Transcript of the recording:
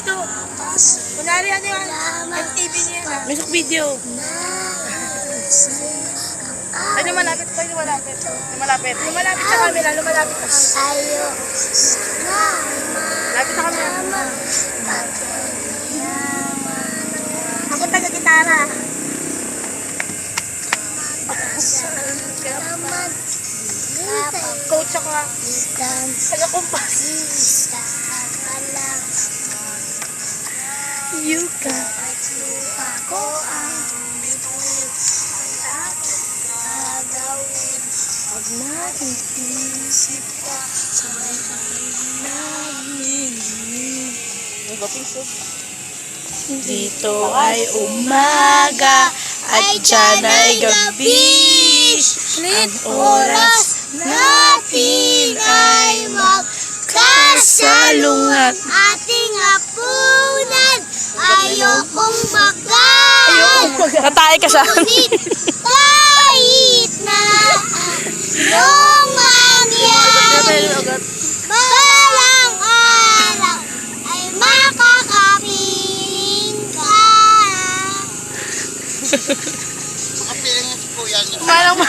dito. Kunwari ano yung MTV niya na. Music video. Ay, lumalapit pa, lumalapit. Lumalapit. Lumalapit sa camera, lumalapit sa camera. Lapit sa camera. Ako taga-gitara. Coach ako nga. Taga-kumpas. You got Ako ang pag naisip ka sa namin. Dito ay umaga at dyan ay gabi. Ang oras natin ay magkasalungat. Ating hapunan, ayokong magaan. Natay ka siya. Ngunit kahit na yung mangyari, balang araw ay makakapiling ka. Manang